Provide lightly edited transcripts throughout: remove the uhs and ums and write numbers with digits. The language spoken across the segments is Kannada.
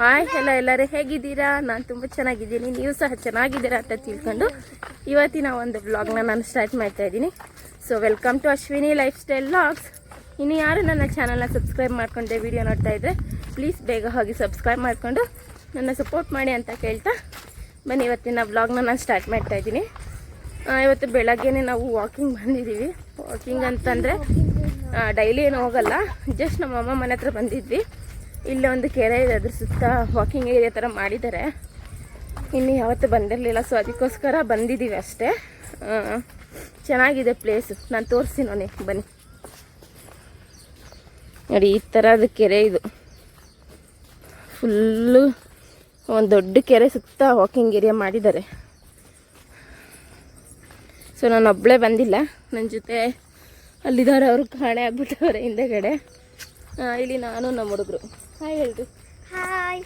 ಹಾಯ್ ಎಲ್ಲ ಎಲ್ಲರೂ ಹೇಗಿದ್ದೀರಾ? ನಾನು ತುಂಬ ಚೆನ್ನಾಗಿದ್ದೀನಿ, ನೀವು ಸಹ ಚೆನ್ನಾಗಿದ್ದೀರಾ ಅಂತ ತಿಳ್ಕೊಂಡು ಇವತ್ತಿನ ಒಂದು ವ್ಲಾಗ್ನ ನಾನು ಸ್ಟಾರ್ಟ್ ಮಾಡ್ತಾ ಇದ್ದೀನಿ. So welcome to Ashwini lifestyle vlogs. ಇನ್ನು ಯಾರು ನನ್ನ ಚಾನಲ್ನ ಸಬ್ಸ್ಕ್ರೈಬ್ ಮಾಡ್ಕೊಂಡೆ ವಿಡಿಯೋ ನೋಡ್ತಾ ಇದ್ದರೆ ಪ್ಲೀಸ್ ಬೇಗ ಹೋಗಿ ಸಬ್ಸ್ಕ್ರೈಬ್ ಮಾಡಿಕೊಂಡು ನನ್ನ ಸಪೋರ್ಟ್ ಮಾಡಿ ಅಂತ ಕೇಳ್ತಾ ಬನ್ನಿ ಇವತ್ತಿನ ವ್ಲಾಗ್ನ ನಾನು ಸ್ಟಾರ್ಟ್ ಮಾಡ್ತಾ ಇದ್ದೀನಿ. ಇವತ್ತು ಬೆಳಗ್ಗೆನೇ ನಾವು ವಾಕಿಂಗ್ ಬಂದಿದ್ದೀವಿ. ವಾಕಿಂಗ್ ಅಂತಂದರೆ ಡೈಲಿ ಏನು ಹೋಗಲ್ಲ, ಜಸ್ಟ್ ನಮ್ಮ ಅಮ್ಮ ಮನೆ ಹತ್ರ ಬಂದಿದ್ವಿ. ಇಲ್ಲೇ ಒಂದು ಕೆರೆ ಇದೆ, ಅದ್ರ ಸುತ್ತ ವಾಕಿಂಗ್ ಏರಿಯಾ ಥರ ಮಾಡಿದ್ದಾರೆ. ಇನ್ನು ಯಾವತ್ತೂ ಬಂದಿರಲಿಲ್ಲ, ಸೊ ಅದಕ್ಕೋಸ್ಕರ ಬಂದಿದ್ದೀವಿ ಅಷ್ಟೇ. ಚೆನ್ನಾಗಿದೆ ಪ್ಲೇಸು, ನಾನು ತೋರಿಸ್ತೀನಿ ನೋಡಿ ಬನ್ನಿ. ನೋಡಿ ಈ ಥರದ ಕೆರೆ ಇದು, ಫುಲ್ಲು ಒಂದು ದೊಡ್ಡ ಕೆರೆ ಸುತ್ತ ವಾಕಿಂಗ್ ಏರಿಯಾ ಮಾಡಿದ್ದಾರೆ. ಸೊ ನಾನು ಒಬ್ಬಳೇ ಬಂದಿಲ್ಲ, ನನ್ನ ಜೊತೆ ಅಲ್ಲಿದ್ದಾರೆ, ಅವರು ಕಾಣೆ ಆಗ್ಬಿಟ್ಟವ್ರೆ ಹಿಂದೆಗಡೆ. ಇಲ್ಲಿ ನಾನು ನಮ್ಮ ಹುಡುಗರು. ಹಾಯ್ ಹೇಳ್ರಿ. ಹಾಯ್.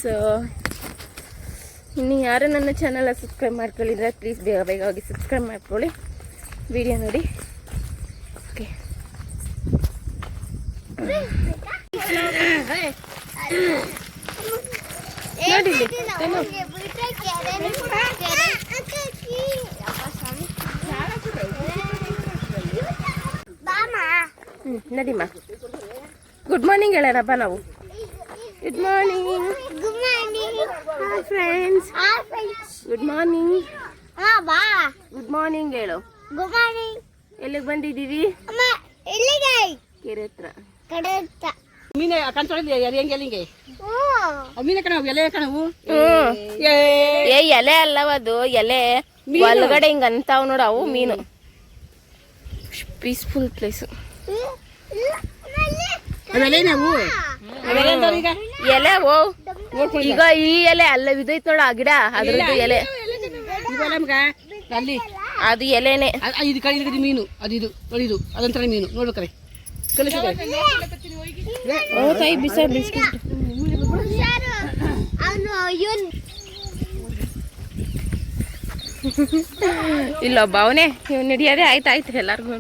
ಸೊ ಇನ್ನು ಯಾರು ನನ್ನ ಚಾನಲ್ ಸಬ್ಸ್ಕ್ರೈಬ್ ಮಾಡ್ಕೊಳ್ಳಿದ್ರೆ ಪ್ಲೀಸ್ ಬೇಗ ಬೇಗ ಹೋಗಿ ಸಬ್ಸ್ಕ್ರೈಬ್ ಮಾಡ್ಕೊಳ್ಳಿ, ವಿಡಿಯೋ ನೋಡಿ. ಓಕೆ, ನಡಿಮ್ಮ. ಗುಡ್ ಮಾರ್ನಿಂಗ್ ಹೇಳೋಣಪ್ಪ ನಾವು. Good morning. Good morning friends. Good morning. Good morning ಹೇಳು. Good morning. ಎಲ್ಲಿಗೆ ಬಂದಿದ್ದೀವಿ? ಅಮ್ಮ ಎಲ್ಲಿಗೆ? ಕೆರೆ ಹತ್ರ. ಕಡೆ ಹತ್ರ. ಮೀನೆ ಕಣ್ಸೊಳಿದ್ಯ ಎಲ್ಲಿಗೆ ಮೀನೆ ಕಣವು ಎಲೆ ಕಣವು. ಏ ಎಲೆ ಅಲ್ಲವದು, ಎಲೆ ಒಳಗಡೆ ಹಿಂಗ ಅಂತಾವ್ ನೋಡ, ಅವು ಮೀನು. Peaceful place. ಅವೆಲೆ ನಾವು ಎಲೆ ಓ ಈಗ ಈ ಎಲೆ ಅಲ್ಲ, ಇದೈತ್ ನೋಡ ಆ ಗಿಡ, ಅದ್ರದ್ದು ಎಲೆ ಅಲ್ಲಿ ಅದು ಎಲೆನೆ. ಇದು ಕಡೆ ಮೀನು, ಅದು ಇದು ಅದಂತರ ಮೀನು ನೋಡ್ಬೇಕಾರೆ ತಾಯಿ ಬಿಸ ಬಿಸ್ಕಿಟ್ ಇಲ್ಲೊಬ್ಬ ಅವನೇ ಇವ್ ಹಿಡಿಯೋದೇ. ಆಯ್ತು ಎಲ್ಲಾರ್ಗು.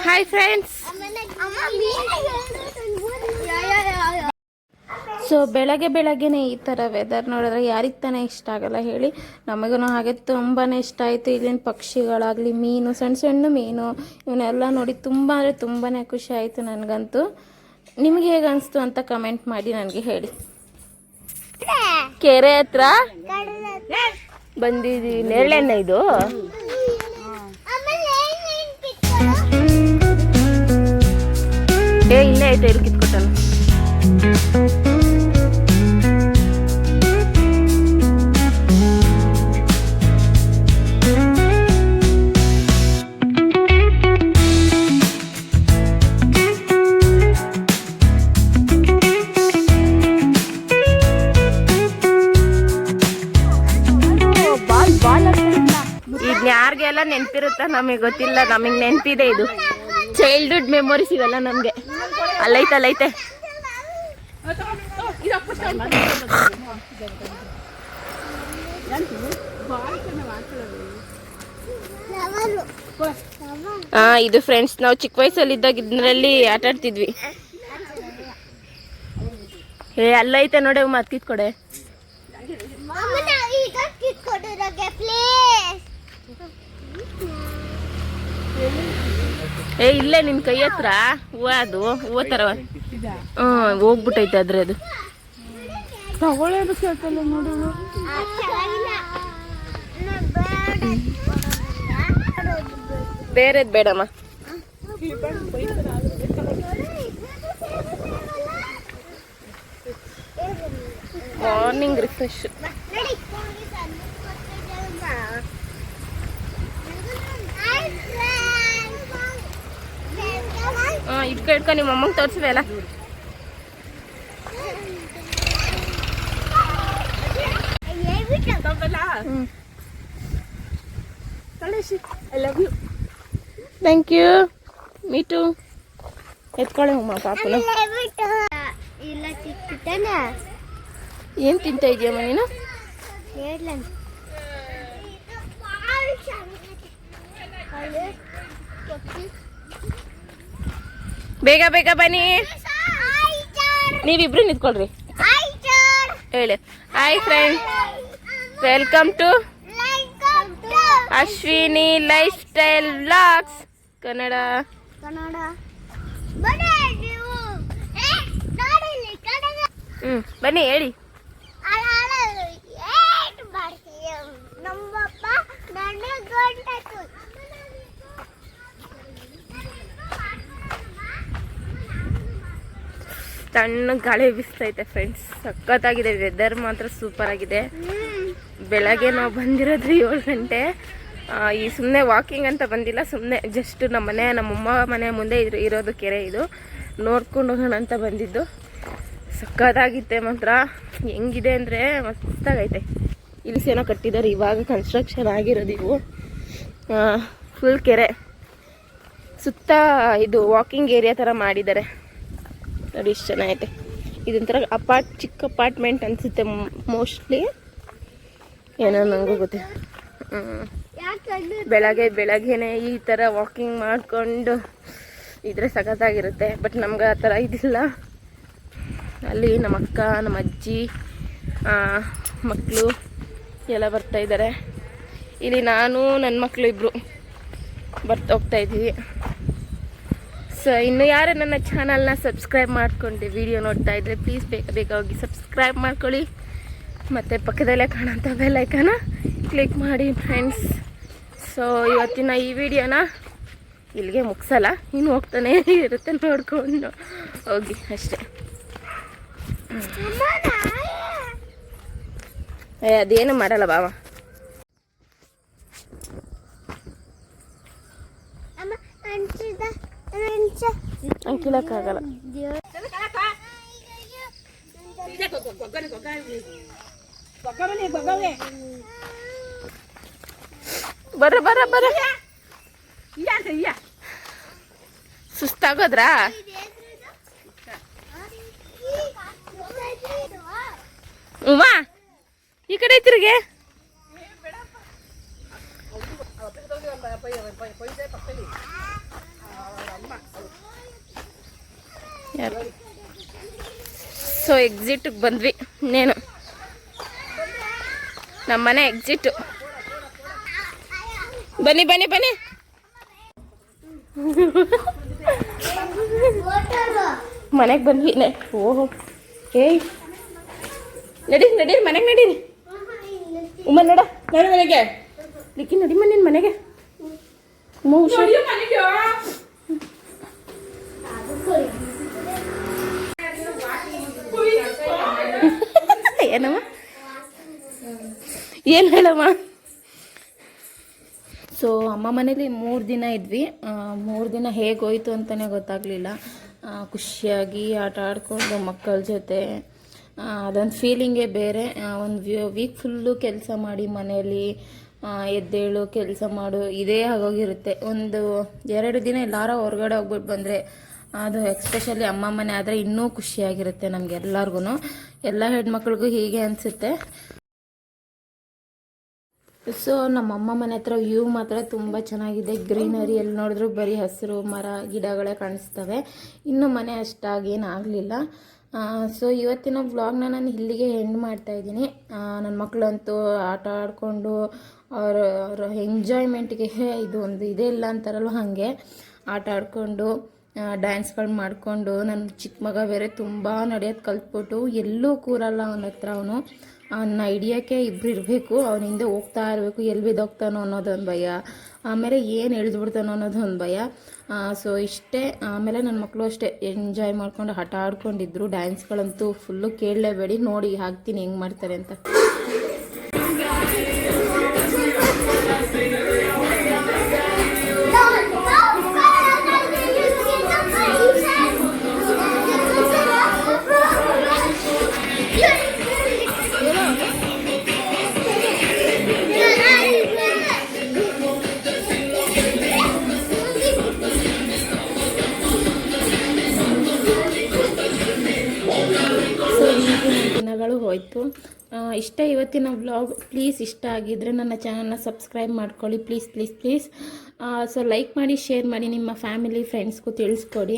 Hi friends. ಸೊ ಬೆಳಗ್ಗೆನೇ ಈ ಥರ ವೆದರ್ ನೋಡಿದ್ರೆ ಯಾರಿಗೆ ತಾನೇ ಇಷ್ಟ ಆಗಲ್ಲ ಹೇಳಿ. ನಮಗೂ ಹಾಗೆ ತುಂಬಾ ಇಷ್ಟ ಆಯಿತು. ಇಲ್ಲಿನ ಪಕ್ಷಿಗಳಾಗಲಿ, ಮೀನು, ಸಣ್ಣ ಸಣ್ಣ ಮೀನು, ಇವನ್ನೆಲ್ಲ ನೋಡಿ ತುಂಬ ಅಂದರೆ ತುಂಬಾ ಖುಷಿ ಆಯಿತು ನನಗಂತೂ. ನಿಮ್ಗೆ ಹೇಗೆ ಅನಿಸ್ತು ಅಂತ ಕಮೆಂಟ್ ಮಾಡಿ ನನಗೆ ಹೇಳಿ. ಕೆರೆ ಹತ್ರ ಬಂದಿದ್ದೀವಿ. ನೇರಳೆಣ್ಣೆ ಇದು. ಇಲ್ಲೇ ಐತೆ, ಇಲ್ಲಿ ಕಿತ್ಕೊಟ್ಟಲ್ಲ. ಯಾರಿಗೆಲ್ಲ ನೆನಪಿರುತ್ತ ನಮಗೆ ಗೊತ್ತಿಲ್ಲ, ನಮಗೆ ನೆನಪಿದೆ. ಇದು ಚೈಲ್ಡ್ಹುಡ್ ಮೆಮೊರೀಸ್ ಇವೆಲ್ಲ ನಮಗೆ. ಅಲ್ಲೈತೆ ಇದು ಫ್ರೆಂಡ್ಸ್, ನಾವು ಚಿಕ್ಕ ವಯಸ್ಸಲ್ಲಿದ್ದಾಗ ಇದರಲ್ಲಿ ಆಟ ಆಡ್ತಿದ್ವಿ. ಅಲ್ಲೈತೆ ನೋಡಿ, ಮತ್ ಕಿತ್ಕೊಡೆ. ಇಲ್ಲೇ ನಿನ್ ಕೈ ಹತ್ರ ಹೂವ, ಅದು ಹೂವ ತರ ಹೋಗ್ಬಿಟ್ಟೈತೆ ಆದ್ರೆ ಅದು ಬೇರೆದ್ ಬೇಡಮ್ಮ. Morning refresh. ಇಟ್ಕ ನಿಮ್ಮ ಅಮ್ಮಂಗೆ ತೋರಿಸುವೆಲ್ಲ. Thank you. Me too. ಎತ್ಕೊಳ್ಳಿ ಅಮ್ಮ ಪಾಪನ. ಏನು ತಿಂತ ಇದೆಯಮ್ಮ ನೀನು? ಬೇಗ ಬೇಗ ಬನ್ನಿ. ನೀವಿಬ್ರು ನಿಂತ್ಕೊಳ್ರಿ. ಆಯ್ತು ಹೇಳಿ hi friend, welcome to like Ashwini lifestyle vlogs Kannada. Kannada ಬನ್ನಿ ನೀವು ನೋಡಿಲಿ ಕನ್ನಡ ಬನ್ನಿ ಹೇಳಿ. ಏಟ್ ಮಾಡ್ತೀಯ ನಮ್ಮಪ್ಪ ನನಗೆ ಗಂಟು ತಣ್ಣ ಗಾಳಿ ಬೀಸ್ತೈತೆ ಫ್ರೆಂಡ್ಸ್, ಸಖತ್ತಾಗಿದೆ. ವೆದರ್ ಮಾತ್ರ ಸೂಪರ್ ಆಗಿದೆ. ಬೆಳಗ್ಗೆ ನಾವು ಬಂದಿರೋದ್ರಿ 7 ಗಂಟೆ. ಈ ಸುಮ್ಮನೆ ವಾಕಿಂಗ್ ಅಂತ ಬಂದಿಲ್ಲ, ಸುಮ್ಮನೆ ಜಸ್ಟ್ ನಮ್ಮಮ್ಮ ಮನೆ ಮುಂದೆ ಇರೋದು ಕೆರೆ, ಇದು ನೋಡ್ಕೊಂಡು ಹೋಗೋಣ ಅಂತ ಬಂದಿದ್ದು. ಸಖತ್ತಾಗಿತ್ತೆ ಮಾತ್ರ. ಹೆಂಗಿದೆ ಅಂದರೆ ಮಸ್ತಾಗೈತೆ. ಇಲ್ಲಿ ಏನೋ ಕಟ್ಟಿದ್ದಾರೆ, ಇವಾಗ ಕನ್ಸ್ಟ್ರಕ್ಷನ್ ಆಗಿರೋದು. ಇವು ಫುಲ್ ಕೆರೆ ಸುತ್ತ ಇದು ವಾಕಿಂಗ್ ಏರಿಯಾ ಥರ ಮಾಡಿದ್ದಾರೆ ನೋಡಿ, ಇಷ್ಟು ಚೆನ್ನಾಗೈತೆ. ಇದೊಂಥರ ಚಿಕ್ಕ ಅಪಾರ್ಟ್ಮೆಂಟ್ ಅನಿಸುತ್ತೆ ಮೋಸ್ಟ್ಲಿ, ಏನೋ ನನಗೂ ಗೊತ್ತಿಲ್ಲ. ಬೆಳಗ್ಗೆನೆ ಈ ಥರ ವಾಕಿಂಗ್ ಮಾಡಿಕೊಂಡು ಇದ್ರೆ ಸಖತ್ತಾಗಿರುತ್ತೆ. ಬಟ್ ನಮ್ಗೆ ಆ ಥರ ಇದಿಲ್ಲ. ಅಲ್ಲಿ ನಮ್ಮ ಅಕ್ಕ, ನಮ್ಮ ಅಜ್ಜಿ ಮಕ್ಕಳು ಎಲ್ಲ ಬರ್ತಾಯಿದ್ದಾರೆ. ಇಲ್ಲಿ ನಾನು ನನ್ನ ಮಕ್ಕಳು ಇಬ್ಬರು ಹೋಗ್ತಾಯಿದ್ದೀವಿ. ಸೊ ಇನ್ನು ಯಾರು ನನ್ನ ಚಾನಲ್ನ ಸಬ್ಸ್ಕ್ರೈಬ್ ಮಾಡ್ಕೊಂಡು ವಿಡಿಯೋ ನೋಡ್ತಾ ಇದ್ದರೆ ಪ್ಲೀಸ್ ಬೇಗ ಹೋಗಿ ಸಬ್ಸ್ಕ್ರೈಬ್ ಮಾಡ್ಕೊಳ್ಳಿ. ಮತ್ತು ಪಕ್ಕದಲ್ಲೇ ಕಾಣೋಂಥ ಬೆಲ್ ಐಕಾನ ಕ್ಲಿಕ್ ಮಾಡಿ ಫ್ರೆಂಡ್ಸ್. ಸೊ ಇವತ್ತಿನ ಈ ವಿಡಿಯೋನ ಇಲ್ಲಿಗೆ ಮುಗಿಸಲ್ಲ, ಇನ್ನು ಹೋಗ್ತಾನೆ ಇರುತ್ತೆ, ನೋಡ್ಕೊಂಡು ಹೋಗಿ ಅಷ್ಟೇ. ಅದೇನು ಮಾಡಲ್ಲ ಬಾವ. ಅಂಕಿಲಕ್ಕಾಗಲ್ಲ. ಬರ್ರ ಸುಸ್ತಾಗೋದ್ರಾ? ಉಮಾ ಈ ಕಡೆ ತಿರುಗೆ. ಸೊ ಎಕ್ಸಿಟ್ಗೆ ಬಂದ್ವಿ. ಇನ್ನೇನು ನಮ್ಮನೆ ಎಕ್ಸಿಟ್. ಬನ್ನಿ ಮನೆಗೆ ಬಂದ್ವಿ. ಓಹೋ ಏಯ್ ನಡೀರಿ ಮನೆಗೆ ನಡೀರಿ. ಉಮ್ಮ ನೋಡ ಮನೆಗೆ ಲಿಕ್ಕಿ ನಡಿಮ್ಮ ನಿನ್ನ ಮನೆಗೆ. ಏನಮ್ಮ ಏನು ಹೇಳಮ್ಮ. ಸೊ ಅಮ್ಮ ಮನೇಲಿ 3 ದಿನ ಇದ್ವಿ. 3 ದಿನ ಹೇಗೋಯ್ತು ಅಂತಲೇ ಗೊತ್ತಾಗಲಿಲ್ಲ. ಖುಷಿಯಾಗಿ ಆಟ ಆಡಿಕೊಂಡು ಮಕ್ಕಳ ಜೊತೆ ಅದೊಂದು ಫೀಲಿಂಗೇ ಬೇರೆ. ಒಂದು ವೀಕ್ ಫುಲ್ಲು ಕೆಲಸ ಮಾಡಿ ಮನೆಯಲ್ಲಿ ಎದ್ದೇಳು ಕೆಲಸ ಮಾಡು ಇದೇ ಆಗೋಗಿರುತ್ತೆ. 1-2 ದಿನ ಎಲ್ಲಾರ ಹೊರಗಡೆ ಹೋಗ್ಬಿಟ್ಟು ಬಂದರೆ, ಅದು ಎಕ್ಸ್ಪೆಷಲಿ ಅಮ್ಮ ಮನೆ ಆದರೆ ಇನ್ನೂ ಖುಷಿಯಾಗಿರುತ್ತೆ ನಮಗೆಲ್ಲರಿಗೂ. ಎಲ್ಲ ಹೆಣ್ಮಕ್ಳಿಗೂ ಹೀಗೆ ಅನಿಸುತ್ತೆ. ಸೊ ನಮ್ಮಮ್ಮ ಮನೆ ಹತ್ರ ವ್ಯೂ ಮಾತ್ರ ತುಂಬ ಚೆನ್ನಾಗಿದೆ. ಗ್ರೀನರಿ ಎಲ್ಲಿ ನೋಡಿದ್ರು ಬರೀ ಹಸಿರು ಮರ ಗಿಡಗಳೇ ಕಾಣಿಸ್ತವೆ. ಇನ್ನೂ ಮನೆ ಅಷ್ಟಾಗೇನು ಆಗಲಿಲ್ಲ. ಸೊ ಇವತ್ತಿನ ವ್ಲಾಗ್ನ ನಾನು ಇಲ್ಲಿಗೆ ಎಂಡ್ ಮಾಡ್ತಾಯಿದ್ದೀನಿ. ನನ್ನ ಮಕ್ಕಳಂತೂ ಆಟ ಆಡಿಕೊಂಡು ಅವ್ರ ಎಂಜಾಯ್ಮೆಂಟ್ಗೆ ಇದು ಇದೇ ಇಲ್ಲ ಅಂತಾರಲ್ವ, ಹಾಗೆ ಆಟ ಆಡಿಕೊಂಡು ಡ್ಯಾನ್ಸ್ಗಳು ಮಾಡಿಕೊಂಡು, ನನ್ನ ಚಿಕ್ಕ ಮಗ ಬೇರೆ ತುಂಬ ನಡೆಯೋದು ಕಲ್ತ್ಬಿಟ್ಟು ಎಲ್ಲೂ ಕೂರಲ್ಲ ಅವನ ಹತ್ರ. ಅವನ್ನ ಹಿಡಿಯೋಕ್ಕೆ ಇಬ್ಬರು ಇರಬೇಕು, ಅವನ ಹಿಂದೆ ಹೋಗ್ತಾ ಇರಬೇಕು. ಎಲ್ಲಿ ಬಿದ್ದೋಗ್ತಾನೋ ಅನ್ನೋದೊಂದು ಭಯ, ಆಮೇಲೆ ಏನು ಎಳೆದ್ಬಿಡ್ತಾನೋ ಅನ್ನೋದೊಂದು ಭಯ. ಸೊ ಇಷ್ಟೇ. ಆಮೇಲೆ ನನ್ನ ಮಕ್ಕಳು ಅಷ್ಟೇ ಎಂಜಾಯ್ ಮಾಡ್ಕೊಂಡು ಆಟ ಆಡ್ಕೊಂಡಿದ್ರು. ಡ್ಯಾನ್ಸ್ಗಳಂತೂ ಫುಲ್ಲು ಕೇಳಲೇಬೇಡಿ, ನೋಡಿ ಹಾಕ್ತೀನಿ ಹೆಂಗೆ ಮಾಡ್ತಾರೆ ಅಂತ. ಸೊ ದಿನಗಳು ಹೋಯಿತು. ಇಷ್ಟ ಇವತ್ತಿನ ವ್ಲಾಗ್. ಪ್ಲೀಸ್ ಇಷ್ಟ ಆಗಿದ್ದರೆ ನನ್ನ ಚಾನಲ್ನ ಸಬ್ಸ್ಕ್ರೈಬ್ ಮಾಡ್ಕೊಳ್ಳಿ please please please. So like ಮಾಡಿ, ಶೇರ್ ಮಾಡಿ, ನಿಮ್ಮ ಫ್ಯಾಮಿಲಿ ಫ್ರೆಂಡ್ಸ್ಗೂ ತಿಳಿಸ್ಕೊಡಿ.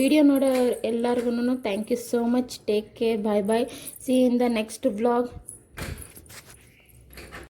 ವಿಡಿಯೋ ನೋಡೋ ಎಲ್ಲರಿಗೂ thank you so much. Take care, bye bye. See in the next vlog.